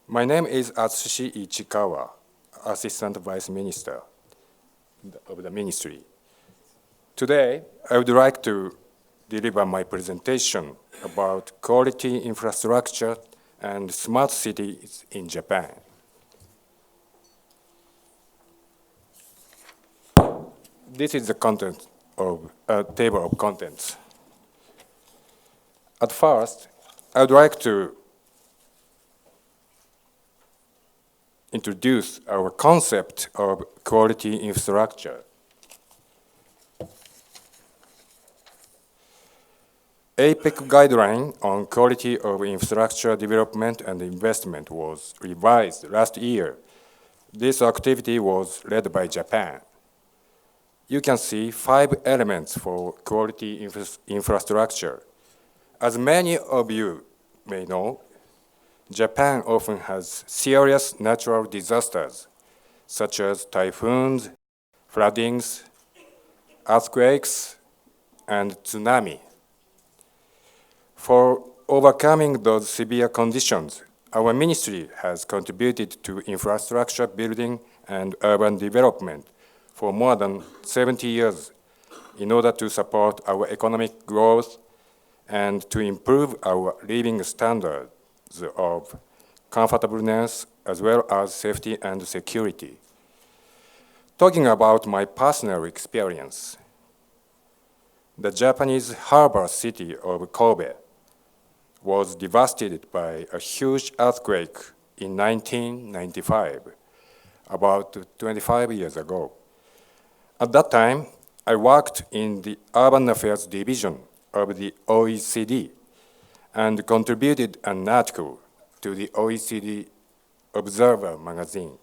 My name is Atsushi Ichikawa, Assistant Vice Minister of the Ministry. Today, I would like to deliver my presentation about quality infrastructure and smart cities in Japan. This is the content of a table of contents. At first, I would like to introduce our concept of quality infrastructure. APEC guideline on quality of infrastructure development and investment was revised last year. This activity was led by Japan. You can see 5 elements for quality infrastructure. As many of you may know, Japan often has serious natural disasters, such as typhoons, floodings, earthquakes, and tsunami. For overcoming those severe conditions, our ministry has contributed to infrastructure building and urban development for more than 70 years in order to support our economic growth and to improve our living standards of comfortableness as well as safety and security. Talking about my personal experience, the Japanese harbor city of Kobe was devastated by a huge earthquake in 1995, about 25 years ago. At that time, I worked in the Urban Affairs Division of the OECD and contributed an article to the OECD Observer magazine.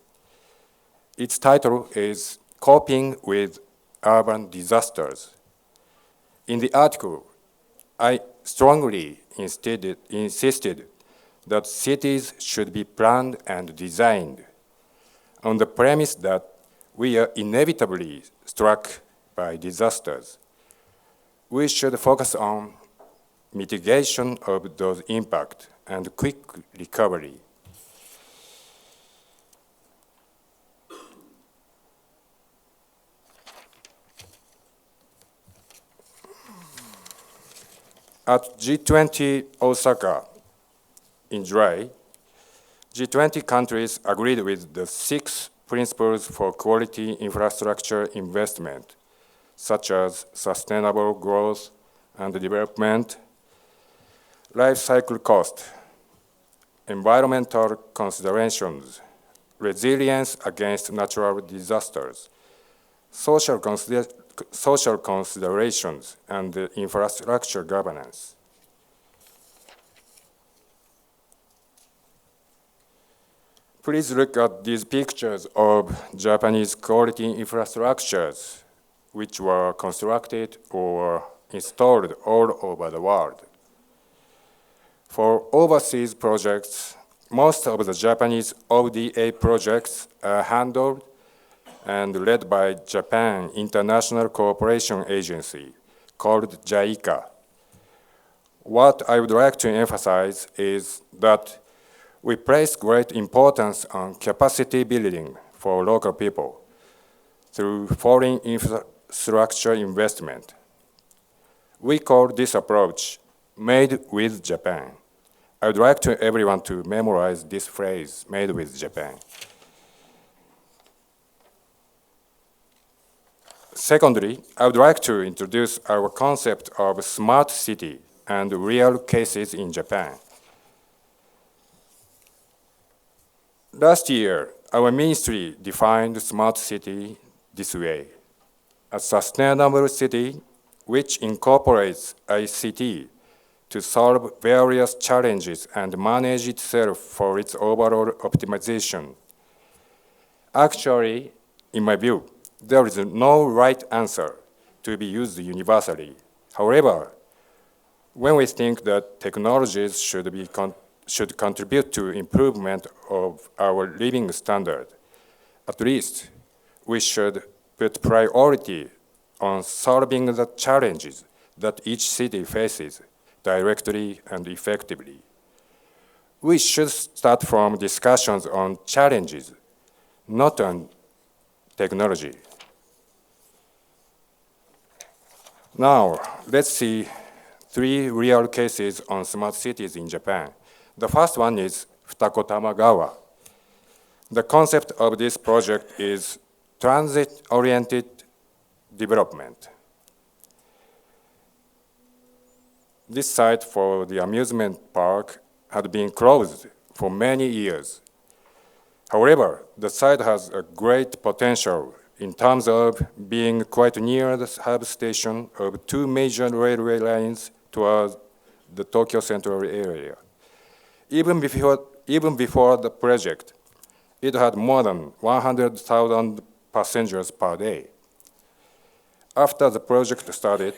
Its title is Coping with Urban Disasters. In the article, I strongly insisted that cities should be planned and designed on the premise that we are inevitably struck by disasters. We should focus on mitigation of those impacts and quick recovery. At G20 Osaka in July, G20 countries agreed with the 6 principles for quality infrastructure investment, such as sustainable growth and development, life cycle cost, environmental considerations, resilience against natural disasters, social considerations, and infrastructure governance. Please look at these pictures of Japanese quality infrastructures, which were constructed or installed all over the world. For overseas projects, most of the Japanese ODA projects are handled and led by Japan International Cooperation Agency, called JICA. What I would like to emphasize is that we place great importance on capacity building for local people through foreign infrastructure investment. We call this approach Made with Japan. I would like everyone to memorize this phrase, Made with Japan. Secondly, I would like to introduce our concept of smart city and real cases in Japan. Last year, our ministry defined smart city this way: a sustainable city which incorporates ICT to solve various challenges and manage itself for its overall optimization. Actually, in my view, there is no right answer to be used universally. However, when we think that technologies should contribute to improvement of our living standard, at least we should put priority on solving the challenges that each city faces directly and effectively. we should start from discussions on challenges, not on technology. Now, let's see 3 real cases on smart cities in Japan. The first one is Futako Tamagawa. The concept of this project is transit-oriented development. This site for the amusement park had been closed for many years. However, the site has a great potential in terms of being quite near the hub station of 2 major railway lines towards the Tokyo Central area. Even before the project, it had more than 100,000 passengers per day. After the project started,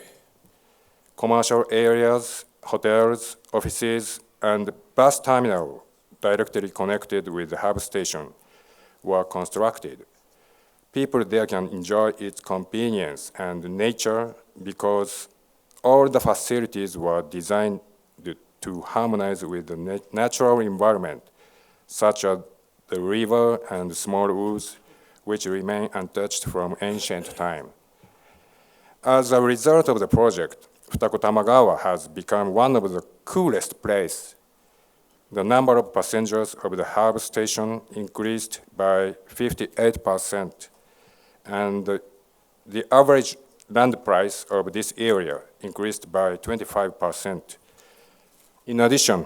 commercial areas, hotels, offices, and bus terminal directly connected with the hub station were constructed. People there can enjoy its convenience and nature because all the facilities were designed to harmonize with the natural environment, such as the river and small woods, which remain untouched from ancient time. As a result of the project, Futako Tamagawa has become one of the coolest places. The number of passengers of the hub station increased by 58%, and the average land price of this area increased by 25%. In addition,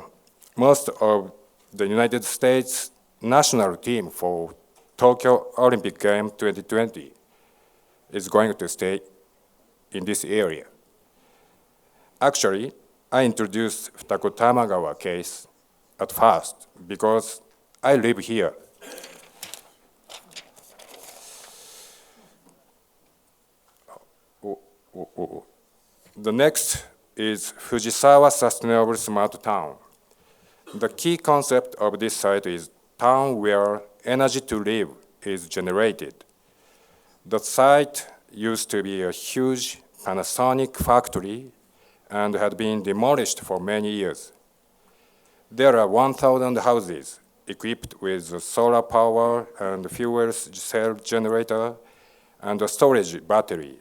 most of the United States national team for Tokyo Olympic Games 2020 is going to stay in this area. Actually, I introduced Futako Tamagawa case at first because I live here. The next is Fujisawa Sustainable Smart Town. The key concept of this site is town where energy to live is generated. The site used to be a huge Panasonic factory and had been demolished for many years. There are 1,000 houses equipped with a solar power and fuel cell generator and a storage battery.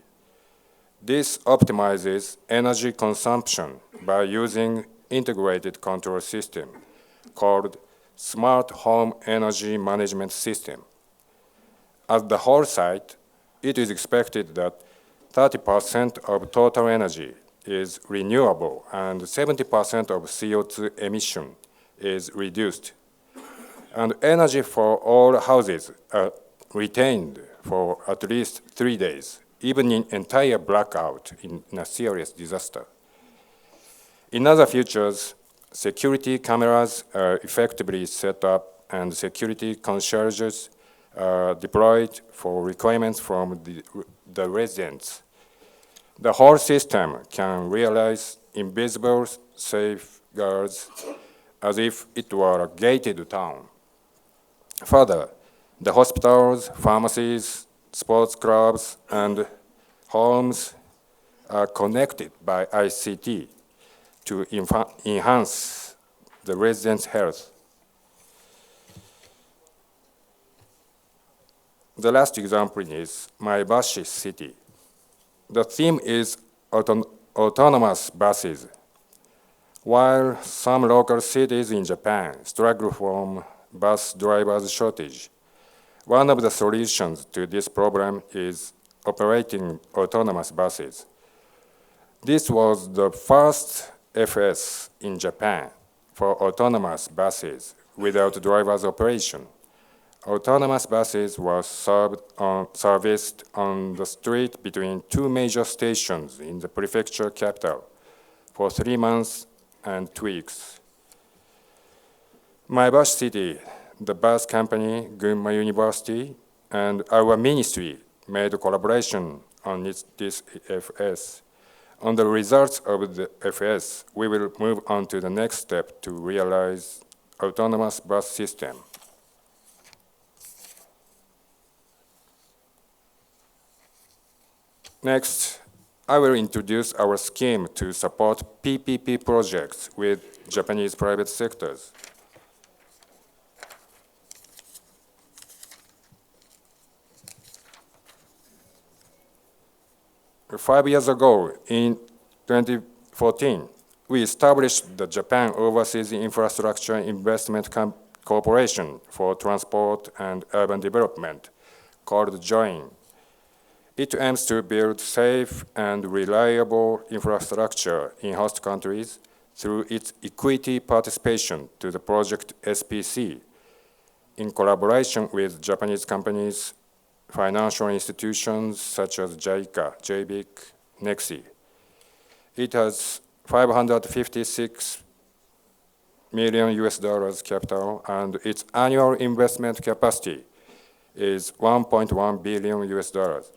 This optimizes energy consumption by using integrated control system called Smart Home Energy Management System. At the whole site, it is expected that 30% of total energy is renewable and 70% of CO2 emission is reduced. And energy for all houses are retained for at least 3 days, even in entire blackout in a serious disaster. In other features, security cameras are effectively set up and security concierges are deployed for requirements from the residents. The whole system can realize invisible safeguards as if it were a gated town. Further, the hospitals, pharmacies, sports clubs, and homes are connected by ICT to enhance the residents' health. The last example is Maebashi City. The theme is autonomous buses. While some local cities in Japan struggle from bus drivers shortage, one of the solutions to this problem is operating autonomous buses. This was the first FS in Japan for autonomous buses without driver's operation. Autonomous buses were serviced on the street between 2 major stations in the prefecture capital for 3 months and 2 weeks. Maebashi City, the bus company, Gunma University, and our ministry made a collaboration on this FS. On the results of the FS, we will move on to the next step to realize autonomous bus system. Next, I will introduce our scheme to support PPP projects with Japanese private sectors. 5 years ago, in 2014, we established the Japan Overseas Infrastructure Investment Corporation for Transport and Urban Development, called JOIN. It aims to build safe and reliable infrastructure in host countries through its equity participation to the project SPC, in collaboration with Japanese companies, financial institutions such as JICA, JBIC, NEXI. It has 556 million US dollars capital, and its annual investment capacity is 1.1 billion US dollars.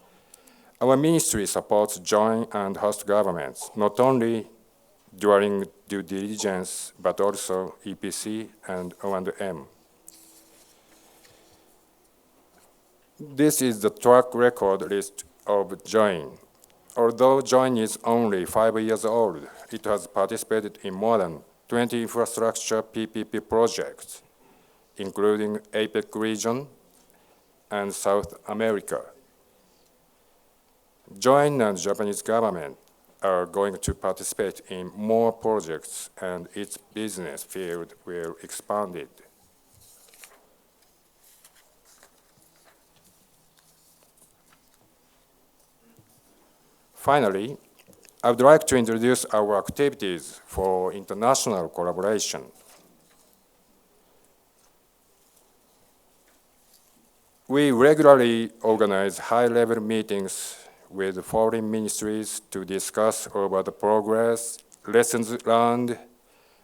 Our ministry supports joint and host governments, not only during due diligence, but also EPC and O&M. This is the track record list of JOIN. Although JOIN is only 5 years old, it has participated in more than 20 infrastructure PPP projects, including APEC region and South America. JOIN and Japanese government are going to participate in more projects, and its business field will expand it. Finally, I would like to introduce our activities for international collaboration. We regularly organize high-level meetings with foreign ministries to discuss over the progress, lessons learned,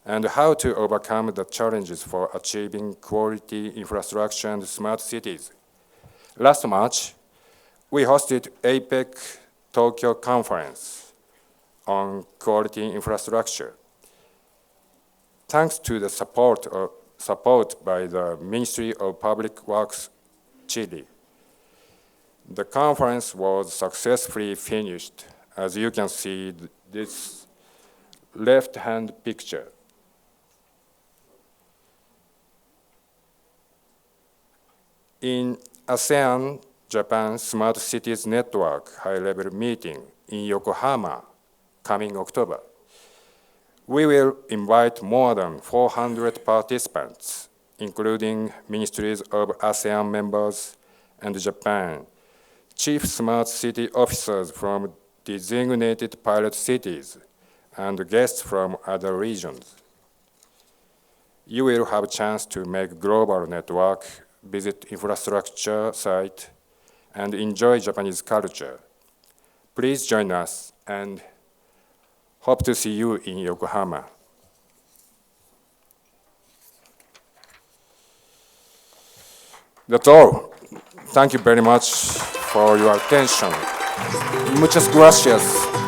and how to overcome the challenges for achieving quality infrastructure and smart cities. Last March, we hosted APEC Tokyo Conference on quality infrastructure. Thanks to the support by the Ministry of Public Works, Chile, the conference was successfully finished, as you can see this left-hand picture. In ASEAN Japan Smart Cities Network high-level meeting in Yokohama coming October, we will invite more than 400 participants, including ministries of ASEAN members and Japan, chief smart city officers from designated pilot cities, and guests from other regions. You will have a chance to make global network, visit infrastructure site, and enjoy Japanese culture. Please join us, and hope to see you in Yokohama. That's all. Thank you very much for your attention. Muchas gracias.